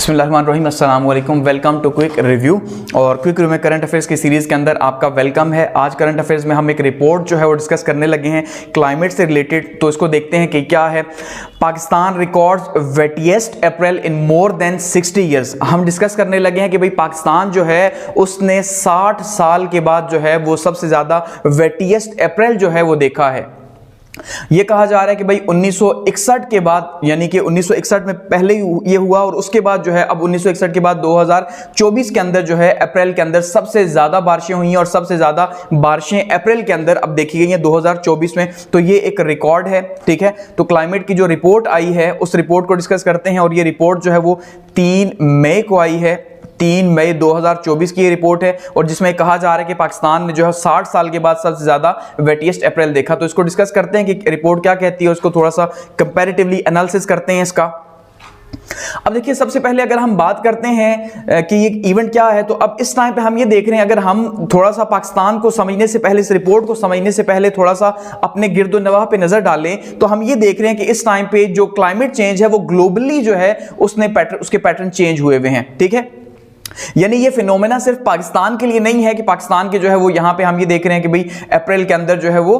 बिस्मिल्लाहिर्रहमानिर्रहीम, अस्सलाम वालेकुम। Welcome to quick review. और क्विक रिव्यू में करंट अफेयर्स की सीरीज़ के अंदर आपका वेलकम है। आज करंट अफेयर्स में हम एक रिपोर्ट जो है वो डिस्कस करने लगे हैं क्लाइमेट से रिलेटेड। तो इसको देखते हैं कि क्या है। पाकिस्तान रिकॉर्ड्स वेटिएस्ट अप्रैल इन मोर देन 60 ईयर्स। हम डिस्कस करने लगे हैं कि भाई पाकिस्तान जो है उसने 60 साल के बाद जो है वो सबसे ज़्यादा वेटिएस्ट अप्रैल जो है वो देखा है। ये कहा जा रहा है कि भाई 1961 के बाद, यानी कि 1961 में पहले ये हुआ और उसके बाद जो है अब 1961 के बाद 2024 के अंदर जो है अप्रैल के अंदर सबसे ज्यादा बारिशें हुई हैं और सबसे ज्यादा बारिशें अप्रैल के अंदर अब देखी गई हैं 2024 में। तो ये एक रिकॉर्ड है, ठीक है। तो क्लाइमेट की जो रिपोर्ट आई है उस रिपोर्ट को डिस्कस करते हैं। और ये रिपोर्ट जो है वो 3 मई को आई है। 3 मई 2024 की ये रिपोर्ट है और जिसमें कहा जा रहा है कि पाकिस्तान ने जो है 60 साल के बाद सबसे ज्यादा वेटिएस्ट अप्रैल देखा। तो इसको डिस्कस करते हैं कि रिपोर्ट क्या कहती है, उसको थोड़ा सा कंपैरेटिवली एनालिसिस करते हैं इसका। अब देखिए, सबसे पहले अगर हम बात करते हैं कि ये इवेंट क्या है, तो अब इस टाइम पे हम ये देख रहे हैं, अगर हम थोड़ा सा पाकिस्तान को समझने से पहले, इस रिपोर्ट को समझने से पहले थोड़ा सा अपने गिरदोनवाह पे नजर डालें, तो हम ये देख रहे हैं कि इस टाइम पे जो क्लाइमेट चेंज है वो ग्लोबली जो है उसके पैटर्न चेंज हुए हुए हैं, ठीक है। यानी ये फिनोमेना सिर्फ पाकिस्तान के लिए नहीं है कि पाकिस्तान के जो है वो यहां पे हम ये देख रहे हैं कि भाई अप्रैल के अंदर जो है वो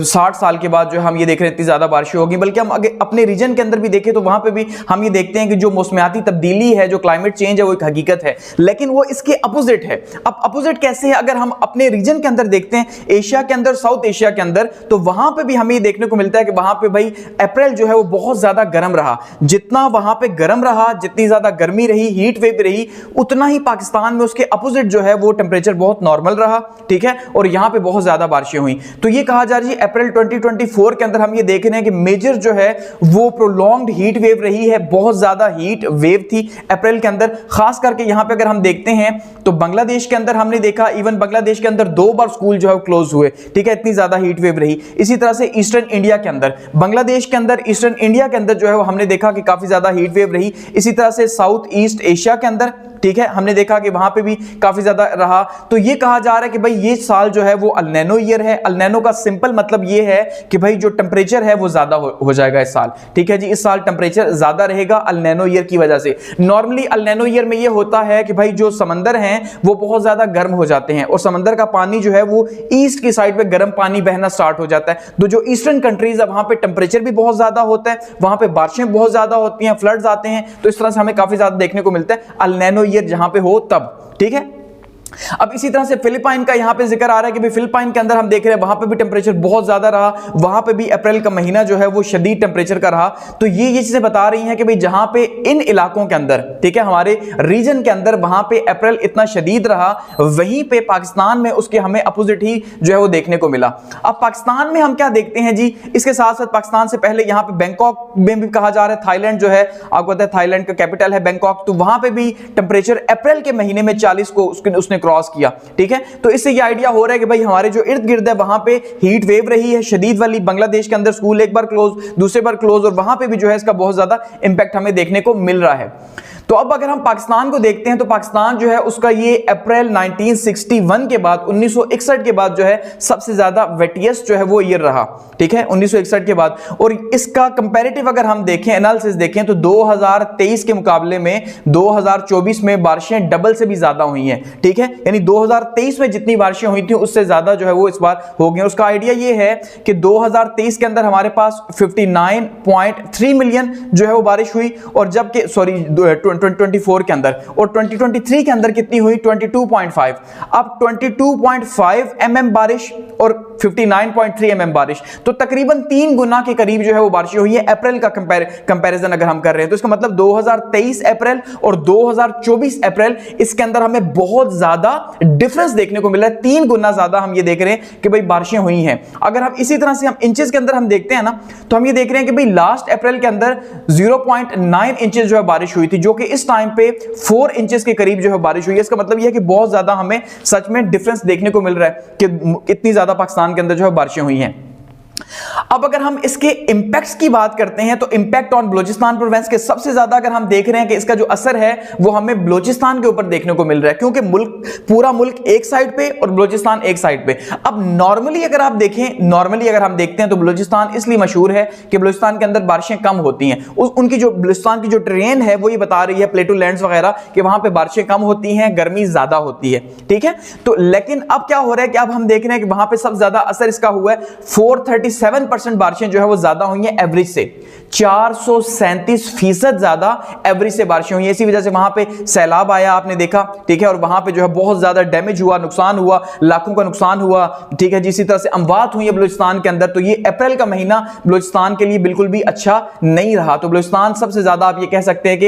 60 साल के बाद जो हम ये देख रहे हैं इतनी ज्यादा बारिशें होगी, बल्कि हम अपने रीजन के अंदर भी देखें तो वहां पे भी हम ये देखते हैं कि जो मौसमियाती तब्दीली है, जो क्लाइमेट चेंज है, वो एक हकीकत है, लेकिन वो इसके अपोजिट है। अब अपोजिट कैसे है? अगर हम अपने रीजन के अंदर देखते हैं, एशिया के अंदर, साउथ एशिया के अंदर, तो वहां पर भी हमें ये देखने को मिलता है कि वहां पर भाई अप्रैल जो है वो बहुत ज्यादा गर्म रहा। जितना वहां पर गर्म रहा, जितनी ज्यादा गर्मी रही, हीट वेव रही, उतना ही पाकिस्तान में उसके अपोजिट जो है वो टेंपरेचर बहुत नॉर्मल रहा, ठीक है। और यहां पे बहुत ज्यादा बारिशें हुई। तो ये कहा जा रही है अप्रैल 2024 के अंदर हम ये देख रहे हैं कि मेजर जो है वो प्रोलॉन्ग्ड हीट वेव रही है। बहुत ज्यादा हीट वेव थी अप्रैल के अंदर। खास करके यहां पे अगर हम देखते हैं तो बांग्लादेश के अंदर हमने देखा, इवन बांग्लादेश के अंदर 2 बार स्कूल जो है क्लोज हुए, ठीक है। इतनी ज्यादा हीट वेव रही। इसी तरह से ईस्टर्न इंडिया के अंदर, बांग्लादेश के अंदर, ईस्टर्न इंडिया के अंदर जो है वो हमने देखा कि काफी ज्यादा हीट वेव रही। इसी तरह से साउथ ईस्ट एशिया के अंदर, ठीक है, हमने देखा कि वहां पे भी काफी ज्यादा रहा। तो ये कहा जा रहा है कि भाई ये साल जो है वो अल नैनो ईयर है। अल नैनो का सिंपल मतलब ये है कि भाई जो टेंपरेचर है वो ज्यादा हो जाएगा इस साल, ठीक है जी। इस साल टेंपरेचर ज्यादा रहेगा अल नैनो ईयर की वजह से। नॉर्मली अल नैनो ईयर में ये होता है कि भाई जो समंदर हैं वो बहुत ज्यादा गर्म हो जाते हैं और समंदर का पानी जो है वो ईस्ट की साइड पे गर्म पानी बहना स्टार्ट हो जाता है। तो जो ईस्टर्न कंट्रीज है वहां पे टेंपरेचर भी बहुत ज्यादा होता है, वहां पे बारिशें बहुत ज्यादा होती हैं, फ्लड्स आते हैं। तो इस तरह से हमें काफी ज्यादा देखने को मिलता है अल नैनो ईयर जहां पे हो तब, ठीक है। अब इसी तरह से फिलिपाइन का यहां पे जिक्र आ रहा है कि भाई फिलिपाइन के अंदर हम देख रहे हैं वहां पे भी टेंपरेचर बहुत ज्यादा रहा। वहां पे भी अप्रैल का महीना जो है वो शदीद टेंपरेचर का रहा। तो ये चीजें बता रही हैं कि भाई जहां पे इन इलाकों के अंदर, ठीक है, हमारे रीजन के अंदर वहां पे अप्रैल इतना शदीद रहा, वहीं पे पाकिस्तान में उसके हमें अपोजिट ही जो है वो देखने को मिला। अब पाकिस्तान में हम क्या देखते हैं जी, इसके साथ साथ पाकिस्तान से पहले यहां पे बैंकॉक में भी कहा जा रहा है, थाईलैंड जो है आपको पता है थाईलैंड का कैपिटल है बैंकॉक, तो वहां पे भी टेंपरेचर अप्रैल के महीने में 40 को उसने क्रॉस किया, ठीक है। तो इससे ये आइडिया हो रहा है कि भाई हमारे जो इर्द गिर्द है वहां पे हीट वेव रही है शदीद वाली। बांग्लादेश के अंदर स्कूल एक बार क्लोज, दूसरे बार क्लोज, और वहां पे भी जो है इसका बहुत ज्यादा इंपैक्ट हमें देखने को मिल रहा है। तो अब अगर हम पाकिस्तान को देखते हैं तो पाकिस्तान जो है उसका ये अप्रैल 1961 के बाद, 1961 के बाद जो है सबसे ज्यादा वेटिएस्ट जो है वो ईयर रहा, ठीक है, 1961 के बाद। और इसका कंपैरेटिव अगर हम देखें, एनालिसिस देखें, तो 2023 के मुकाबले में 2024 में बारिशें डबल से भी ज्यादा हुई हैं, ठीक है। यानी 2023 में जितनी बारिशें हुई थी उससे ज्यादा जो है वो इस बार हो गई। उसका आइडिया ये है कि 2023 के अंदर हमारे पास 59.3 मिलियन जो है वो बारिश हुई, और जबकि 2024 के अंदर, और 2023 के अंदर कितनी हुई, 22.5। अब 22.5 mm बारिश और 59.3 mm बारिश, तो तकरीबन 3 गुना के करीब जो है वो बारिश हुई है अप्रैल का कंपैरिजन अगर हम कर रहे हैं। तो इसका मतलब 2023 अप्रैल और 2024 अप्रैल, इसके अंदर हमें बहुत ज्यादा डिफरेंस देखने को मिला है। 3 गुना ज्यादा हम ये देख रहे हैं कि भाई बारिशें हुई हैं। अगर हम इसी तरह से हम इंचेस के अंदर हम देखते हैं ना, तो हम ये देख रहे हैं कि भाई लास्ट अप्रैल के अंदर 0.9 इंचेस जो है बारिश हुई थी, जो कि इस टाइम पे 4 इंचेस के करीब जो है बारिश हुई है। इसका मतलब यह है कि बहुत ज्यादा हमें सच में डिफरेंस देखने को मिल रहा है कि इतनी ज्यादा पाकिस्तान के अंदर जो है बारिशें हुई हैं। अब अगर हम इसके इंपैक्ट्स की बात करते हैं तो इंपैक्ट ऑन बलूचिस्तान प्रोविंस के सबसे ज्यादा अगर हम देख रहे हैं कि इसका जो असर है वो हमें बलूचिस्तान के ऊपर देखने को मिल रहा है, क्योंकि पूरा मुल्क एक साइड पे और बलूचिस्तान एक साइड पे। अब नॉर्मली अगर हम देखते हैं तो बलूचिस्तान इसलिए मशहूर है कि बलूचिस्तान के अंदर बारिशें कम होती हैं। उनकी जो बलूचिस्तान की जो ट्रेन है वो ये बता रही है, प्लेटू लैंड्स वगैरह, कि वहां पे बारिशें कम होती हैं, गर्मी ज्यादा होती है, ठीक है। तो लेकिन अब क्या हो रहा है कि अब हम देख रहे हैं कि वहां पे सबसे ज्यादा असर इसका हुआ है। 437% बारिशें जो है वो ज्यादा हुई हैं एवरेज से, 437% ज्यादा एवरेज से बारिशें हुई हैं। इसी वजह से वहां पे सैलाब आया, आपने देखा, ठीक है, और वहां पे जो है बहुत ज्यादा डैमेज हुआ, नुकसान हुआ, लाखों का नुकसान हुआ, ठीक है। इसी तरह से अमवात हुई है बलूचिस्तान के अंदर। तो ये अप्रैल का महीना बलूचिस्तान के लिए बिल्कुल भी अच्छा नहीं रहा। तो बलूचिस्तान सबसे ज्यादा आप ये कह सकते हैं कि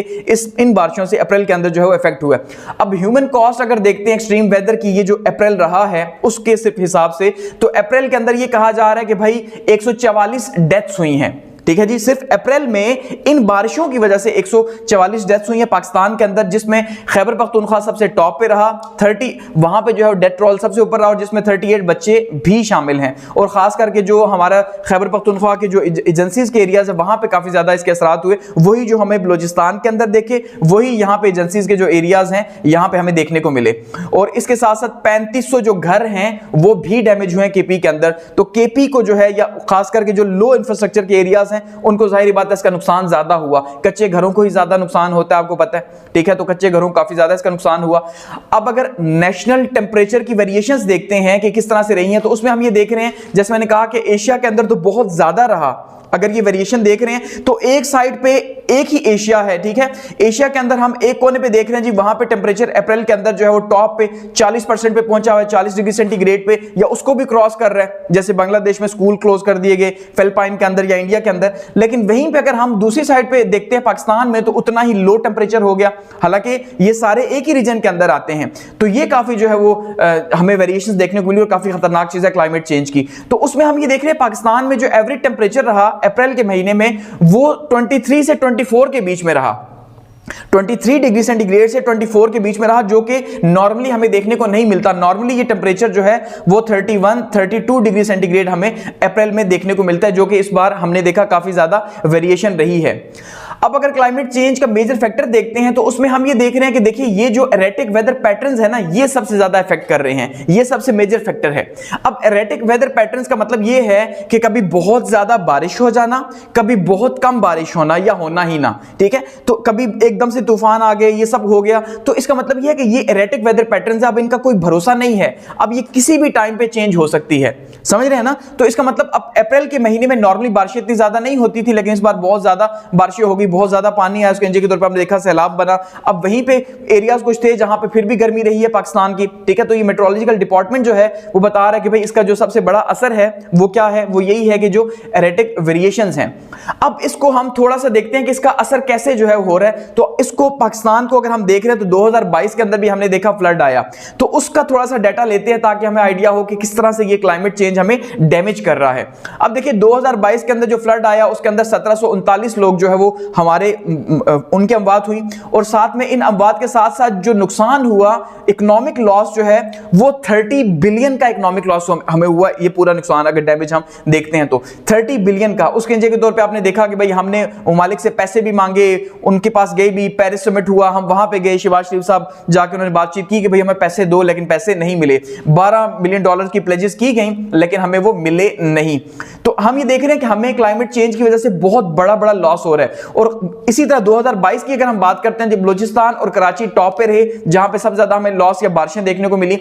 इन बारिशों से अप्रैल के अंदर जो है वो इफेक्ट हुआ है। अब ह्यूमन कॉस्ट अगर देखते हैं एक्सट्रीम वेदर की, ये जो अप्रैल रहा है उसके सिर्फ हिसाब से, तो अप्रैल के अंदर ये कहा जा रहा है कि भाई 144 डेथ्स हुई हैं, ठीक है जी। सिर्फ अप्रैल में इन बारिशों की वजह से 144 डेथ्स हुई है पाकिस्तान के अंदर, जिसमें खैबर पख्तूनख्वा सबसे टॉप पे रहा, 30 वहां पे जो है डेथ रोल सबसे ऊपर रहा, और जिसमें 38 बच्चे भी शामिल हैं। और खास करके जो हमारा खैबर पख्तूनख्वा के जो एजेंसीज के एरियाज है वहां पे काफी ज्यादा इसके असरात हुए, वही जो हमें बलूचिस्तान के अंदर देखे वही यहाँ पे एजेंसीज के जो एरियाज हैं यहाँ पे हमें देखने को मिले। और इसके साथ साथ 3500 जो घर हैं वो भी डैमेज हुए हैं केपी के अंदर। तो केपी को जो है, या खास करके जो लो इंफ्रास्ट्रक्चर के एरियाज हैं उनको जाहिर बात है इसका नुकसान ज्यादा हुआ। कच्चे घरों को ही ज्यादा नुकसान होता है, आपको पता है, ठीक है। तो कच्चे घरों को काफी ज्यादा इसका नुकसान हुआ। अब अगर नेशनल टेंपरेचर की वेरिएशंस देखते हैं कि किस तरह से रही हैं, तो उसमें हम ये देख रहे हैं, जैसे मैंने कहा कि एशिया के अंदर तो बहुत ज्यादा रहा। अगर ये वेरिएशन देख रहे हैं तो एक साइड पे एक ही एशिया है, ठीक है। एशिया के अंदर हम एक कोने पे देख रहे हैं जी, वहां पे टेंपरेचर अप्रैल के अंदर जो है वो टॉप पे 40% पे पहुंचा हुआ है, 40 डिग्री सेंटीग्रेड पे, या उसको भी क्रॉस कर रहा है। जैसे बांग्लादेश में स्कूल क्लोज कर दिए गए, फिलिपाइन के अंदर या इंडिया के अंदर। लेकिन वहीं पे अगर हम दूसरी साइड पे देखते हैं पाकिस्तान में, तो उतना ही लो टेंपरेचर हो गया, हालांकि ये सारे एक ही रीजन के अंदर आते हैं। तो ये काफी जो है वो हमें वेरिएशंस देखने को मिली, और काफी खतरनाक चीज है क्लाइमेट चेंज की। तो उसमें हम ये देख रहे हैं पाकिस्तान में जो एवरेज टेंपरेचर रहा अप्रैल के महीने में वो 23 से 24 के बीच में रहा, 23 डिग्री सेंटीग्रेड से 24 के बीच में रहा, जो कि नॉर्मली हमें देखने को नहीं मिलता। नॉर्मली ये टेंपरेचर जो है वो 31-32 डिग्री सेंटीग्रेड हमें अप्रैल में देखने को मिलता है, जो कि इस बार हमने देखा काफी ज्यादा वेरिएशन रही है। अब अगर क्लाइमेट चेंज का मेजर फैक्टर देखते हैं तो उसमें हम ये देख रहे हैं कि देखिए ये जो एरेटिक वेदर पैटर्न्स है ना, ये सबसे ज्यादा इफेक्ट कर रहे हैं, ये सबसे मेजर फैक्टर है। अब एरेटिक वेदर पैटर्न्स का मतलब ये है कि कभी बहुत ज्यादा बारिश हो जाना, कभी बहुत कम बारिश होना या होना ही ना, ठीक है। तो कभी एकदम से तूफान आ गए, ये सब हो गया। तो इसका मतलब ये है कि ये एरेटिक वेदर पैटर्न्स है, अब इनका कोई भरोसा नहीं है, अब ये किसी भी टाइम पे चेंज हो सकती है, समझ रहे हैं ना। तो इसका मतलब अब अप्रैल के महीने में नॉर्मली बारिश इतनी ज्यादा नहीं होती थी, लेकिन इस बार बहुत ज्यादा बारिशें हो गई, बहुत ज्यादा पानी आया, उसके नतीजे के तौर पर हमने देखा सैलाब बना। अब वहीं पे एरियाज कुछ थे जहां पे फिर भी गर्मी रही है पाकिस्तान की, ठीक है। तो ये मेट्रोलॉजिकल डिपार्टमेंट जो है वो बता रहा है कि भाई इसका जो सबसे बड़ा असर है वो क्या है, वो यही है कि जो एरेटिक वेरिएशंस हैं। अब इसको हम थोड़ा सा देखते हैं कि इसका असर कैसे जो है हो रहा है। तो इसको पाकिस्तान को अगर हम देख रहे हैं तो 2022 के अंदर भी हमने देखा फ्लड आया, तो उसका थोड़ा सा डाटा लेते हैं ताकि हमें आइडिया हो कि किस तरह से ये क्लाइमेट चेंज हमें डैमेज कर रहा है। अब देखिए 2022 के अंदर जो फ्लड आया उसके अंदर 1739 लोग जो है वो हमारे उनकी अमवात हुई, और साथ में इन अमवात के साथ साथ जो नुकसान हुआ, इकोनॉमिक लॉस जो है वो 30 बिलियन का इकोनॉमिक लॉस हमें हुआ। ये पूरा नुकसान अगर डैमेज हम देखते हैं तो 30 बिलियन का। उसके के तौर पे आपने देखा कि भाई हमने ममालिक से पैसे भी मांगे, उनके पास गए भी, पेरिस समिट हुआ, हम वहां पे गए, शहबाज शरीफ साहब जाके उन्होंने बातचीत की कि भाई हमें पैसे दो, लेकिन पैसे नहीं मिले। $12 बिलियन की प्लेजेस की गई लेकिन हमें वो मिले नहीं। तो हम ये देख रहे हैं कि हमें क्लाइमेट चेंज की वजह से बहुत बड़ा बड़ा लॉस हो रहा है। और इसी तरह 2022 की अगर हम बात करते हैं, जब बलूचिस्तान और कराची टॉप पे रहे जहां पे सबसे ज्यादा हमें लॉस या बारिशें देखने को मिली।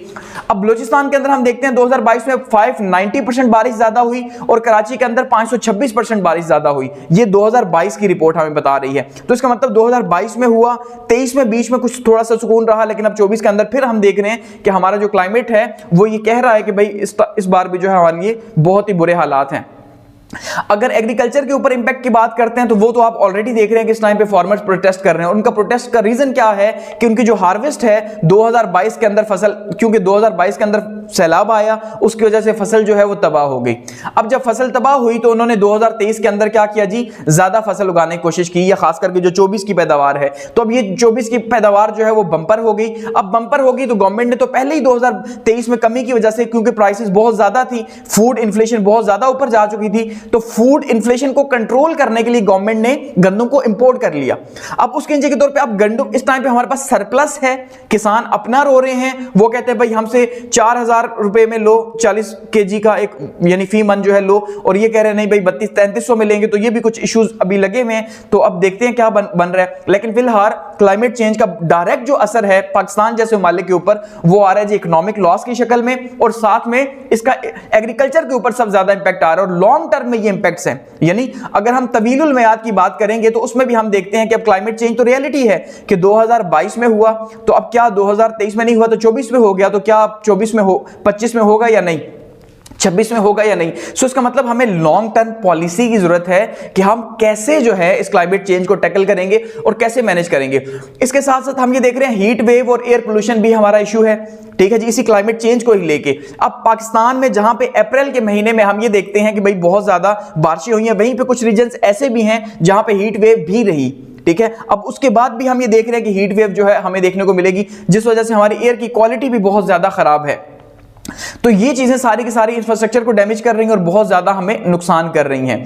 अब बलूचिस्तान के अंदर हम देखते हैं 2022 में 590% बारिश ज्यादा हुई, और कराची के अंदर 526% बारिश ज्यादा हुई। ये 2022 की रिपोर्ट हमें बता रही है। तो इसका मतलब 2022 में हुआ, 23 में बीच में कुछ थोड़ा सा सुकून रहा, लेकिन अब 24 के अंदर फिर हम देख रहे हैं कि हमारा जो क्लाइमेट है वो ये कह रहा है कि भाई इस बार भी जो है हमारे लिए बहुत ही बुरे हालात हैं। अगर एग्रीकल्चर के ऊपर इंपैक्ट की बात करते हैं तो वो तो आप ऑलरेडी देख रहे हैं कि इस टाइम पे फार्मर्स प्रोटेस्ट कर रहे हैं। उनका प्रोटेस्ट का रीजन क्या है कि उनकी जो हार्वेस्ट है 2022 के अंदर फसल, क्योंकि 2022 के अंदर सैलाब आया, उसकी वजह से फसल जो है वो तबाह हो गई। अब जब फसल तबाह हुई तो उन्होंने 2023 के अंदर क्या किया जी, ज्यादा फसल उगाने की कोशिश की, या खास करके जो 24 की पैदावार है। तो अब ये 24 की पैदावार जो है वो बंपर हो गई। अब बंपर हो गई तो गवर्नमेंट ने तो पहले ही 2023 में कमी की वजह से, क्योंकि प्राइसेस बहुत ज्यादा थी, फूड इन्फ्लेशन बहुत ज्यादा ऊपर जा चुकी थी, तो फूड इन्फ्लेशन को कंट्रोल करने के लिए गवर्नमेंट ने गंदम को इंपोर्ट कर लिया। अब उसके नीचे के तौर पे अब गंदम इस टाइम पे हमारे पास सरप्लस है, किसान अपना रो रहे हैं, वो कहते हैं भाई हमसे 4000 रुपए में लो 40 केजी का एक यानी फी मन जो है लो, और ये कह रहे हैं नहीं भाई 3200-3300 में लेंगे। तो ये भी कुछ इश्यूज अभी लगे हुए हैं, तो अब देखते हैं क्या बन रहा है। लेकिन फिलहाल क्लाइमेट चेंज का डायरेक्ट जो असर है पाकिस्तान जैसे ममालिक के ऊपर वो आ रहा है जी इकोनॉमिक लॉस की शक्ल में, और साथ में इसका एग्रीकल्चर के ऊपर सबसे ज्यादा इंपैक्ट आ रहा है, और लॉन्ग टर्म में ये इंपैक्ट्स हैं। यानी अगर हम तवीलुल मियाद की बात करेंगे तो उसमें भी हम देखते हैं कि अब क्लाइमेट चेंज तो रियलिटी है कि 2022 में हुआ, तो अब क्या 2023 में नहीं हुआ तो 24 में हो गया, तो क्या 24 में हो 25 में होगा या नहीं, 26 में होगा या नहीं। सो इसका मतलब हमें लॉन्ग टर्म पॉलिसी की जरूरत है कि हम कैसे जो है इस क्लाइमेट चेंज को टैकल करेंगे और कैसे मैनेज करेंगे। इसके साथ साथ हम ये देख रहे हैं हीट वेव और एयर पोल्यूशन भी हमारा इशू है, ठीक है जी, इसी क्लाइमेट चेंज को ही लेके। अब पाकिस्तान में जहां पे अप्रैल के महीने में हम ये देखते हैं कि भाई बहुत ज्यादा बारिशें हुई हैं, वहीं पे कुछ रीजन्स ऐसे भी हैं जहां पे हीट वेव भी रही, ठीक है। अब उसके बाद भी हम ये देख रहे हैं कि हीट वेव जो है हमें देखने को मिलेगी, जिस वजह से हमारी एयर की क्वालिटी भी बहुत ज्यादा खराब है। तो ये चीजें सारी की सारी इंफ्रास्ट्रक्चर को डैमेज कर रही हैं और बहुत ज्यादा हमें नुकसान कर रही हैं।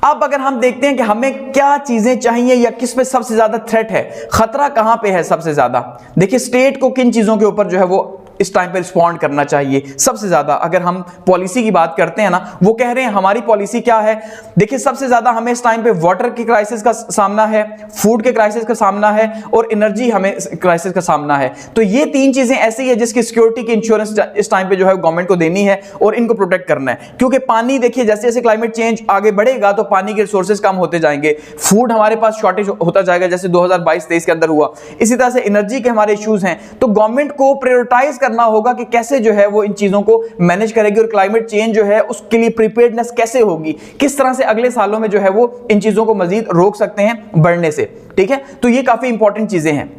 अब अगर हम देखते हैं कि हमें क्या चीजें चाहिए या किस पे सबसे ज्यादा थ्रेट है, खतरा कहां पे है सबसे ज्यादा, देखिए स्टेट को किन चीजों के ऊपर जो है वो इस टाइम पे रिस्पॉन्ड करना चाहिए सबसे ज्यादा। अगर हम पॉलिसी की बात करते हैं ना, वो कह रहे हैं हमारी पॉलिसी क्या है, देखिए सबसे ज्यादा हमें इस टाइम पे वाटर की क्राइसिस का सामना है, फूड के क्राइसिस का सामना है, और एनर्जी हमें क्राइसिस का सामना है। तो ये तीन चीजें ऐसी है जिसकी सिक्योरिटी की इंश्योरेंस इस टाइम पे जो है गवर्नमेंट को देनी है और इनको प्रोटेक्ट करना है। क्योंकि पानी देखिए जैसे जैसे क्लाइमेट चेंज आगे बढ़ेगा तो पानी के रिसोर्सेज कम होते जाएंगे, फूड हमारे पास शॉर्टेज होता जाएगा जैसे 2022-23 के अंदर हुआ, इसी तरह से एनर्जी के हमारे इश्यूज हैं। तो गवर्नमेंट को प्रायोरिटाइज करना होगा कि कैसे जो है वो इन चीजों को मैनेज करेगी और क्लाइमेट चेंज जो है उसके लिए प्रिपेयर्डनेस कैसे होगी, किस तरह से अगले सालों में जो है वो इन चीजों को मजीद रोक सकते हैं बढ़ने से, ठीक है। तो ये काफी इंपॉर्टेंट चीजें हैं।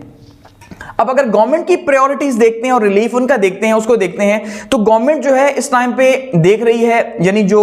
अब अगर गवर्नमेंट की प्रायोरिटीज देखते हैं और रिलीफ उनका देखते हैं, उसको देखते हैं, तो गवर्नमेंट जो है इस टाइम पे देख रही है, यानी जो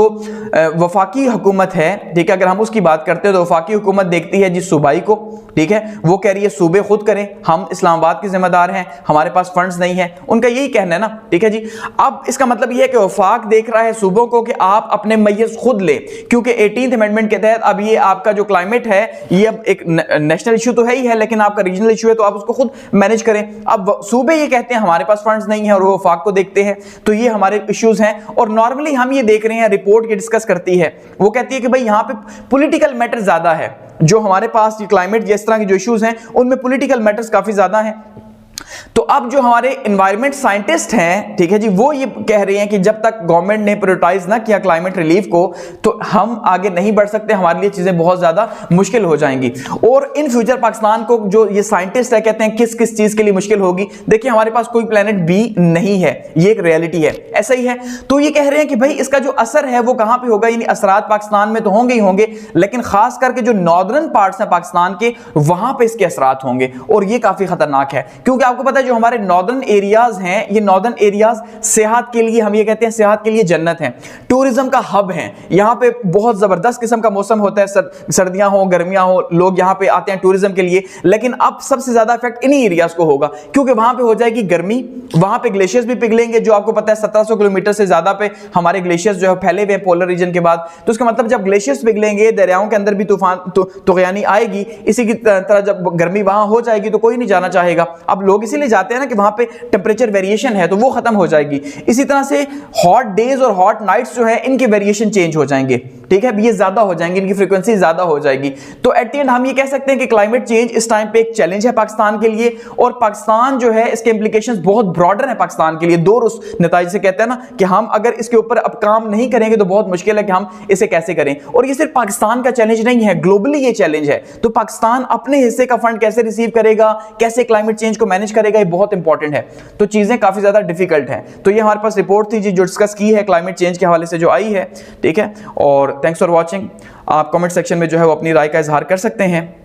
वफाकी हुकूमत है, ठीक है, अगर हम उसकी बात करते हैं तो वफाकी हुकूमत देखती है जिस सूबाई को, ठीक है, वो कह रही है सूबे खुद करें, हम इस्लामाबाद के जिम्मेदार हैं, हमारे पास फंड्स नहीं है, उनका यही कहना है ना, ठीक है जी। अब इसका मतलब यह है कि वफाक देख रहा है सूबों को कि आप अपने मैय्यज खुद ले, क्योंकि 18th अमेंडमेंट के तहत अब ये आपका जो क्लाइमेट है ये अब एक नेशनल इशू तो है ही है, लेकिन आपका रीजनल इशू है, तो आप उसको खुद मैनेज करें। अब सूबे ये कहते हैं हमारे पास फंड्स नहीं है और वो वफाक को देखते हैं, तो ये हमारे इश्यूज हैं। और नॉर्मली हम ये देख रहे हैं, रिपोर्ट की डिस्कस करती है, वो कहती है कि भाई यहाँ पे पॉलिटिकल मैटर ज्यादा है, जो हमारे पास ये क्लाइमेट जिस तरह के जो इश्यूज हैं उनमें पॉलिटिकल मैटर्स काफी ज्यादा हैं। तो अब जो हमारे एनवायरमेंट साइंटिस्ट हैं, ठीक है जी, वो ये कह रहे हैं कि जब तक गवर्नमेंट ने प्रायोरिटाइज ना किया क्लाइमेट रिलीफ को तो हम आगे नहीं बढ़ सकते, हमारे लिए चीजें बहुत ज्यादा मुश्किल हो जाएंगी। और इन फ्यूचर पाकिस्तान को जो ये साइंटिस्ट है कहते हैं किस किस चीज के लिए मुश्किल होगी, देखिए हमारे पास कोई प्लेनेट बी नहीं है, ये एक रियलिटी है, ऐसा ही है। तो ये कह रहे हैं कि भाई इसका जो असर है वो कहां पे होगा, यानी असरात पाकिस्तान में तो होंगे ही होंगे, लेकिन खास करके जो नॉर्दर्न पार्ट्स हैं पाकिस्तान के, वहां पे इसके असरात होंगे, और ये काफी खतरनाक है। क्योंकि आपको पता है जो हमारे नॉर्दर्न एरियाज हैं, ये नॉर्दर्न एरियाज सेहत के लिए, हम ये कहते हैं सेहत के लिए जन्नत है, टूरिज्म का हब है। यहाँ पे बहुत जबरदस्त किस्म का मौसम होता है, सर्दियां हो गर्मियां हो, लोग यहाँ पे आते हैं टूरिज्म के लिए। लेकिन अब सबसे ज्यादा इफेक्ट इन्हीं एरियाज को होगा, क्योंकि वहां पे हो जाएगी गर्मी, वहां पे ग्लेशियर्स भी पिघलेंगे, जो आपको पता है 1700 किलोमीटर से ज्यादा पे हमारे ग्लेशियर्स जो है फैले हुए हैं पोलर रीजन के बाद। तो इसका मतलब जब ग्लेशियर्स पिघलेंगे, दरियाओं के अंदर भी तूफान तुगयानी आएगी, इसी की तरह जब गर्मी वहां हो जाएगी तो कोई नहीं जाना चाहेगा। अब लोग इसीलिए जाते हैं ना कि वहां पे टेंपरेचर वेरिएशन है, तो वो खत्म हो जाएगी। इसी तरह से हॉट डेज और हॉट नाइट्स जो है इनके वेरिएशन चेंज हो जाएंगे, ठीक है, ये ज्यादा हो जाएंगे, इनकी फ्रीक्वेंसी ज्यादा हो जाएगी। तो एट द एंड हम ये कह सकते हैं कि क्लाइमेट चेंज इस टाइम पे एक चैलेंज है पाकिस्तान के लिए, और पाकिस्तान जो है इसके इंप्लीकेशंस बहुत ब्रॉडर है पाकिस्तान के लिए। दो उस नतीजे से कहते हैं ना कि हम अगर इसके ऊपर अब काम नहीं करेंगे तो बहुत मुश्किल है कि हम इसे कैसे करें। और ये सिर्फ पाकिस्तान का चैलेंज नहीं है, ग्लोबली ये चैलेंज है। तो पाकिस्तान अपने हिस्से का फंड कैसे रिसीव करेगा, कैसे क्लाइमेट चेंज को मैनेज करेगा, करेगा, ये बहुत इंपॉर्टेंट है। तो चीज़ें काफ़ी ज़्यादा डिफिकल्ट हैं। तो ये हमारे पास रिपोर्ट थी जी जो डिस्कस की है क्लाइमेट चेंज के हवाले से जो आई है, ठीक है। और थैंक्स फॉर वॉचिंग। आप कमेंट सेक्शन में जो है वो अपनी राय का इजहार कर सकते हैं।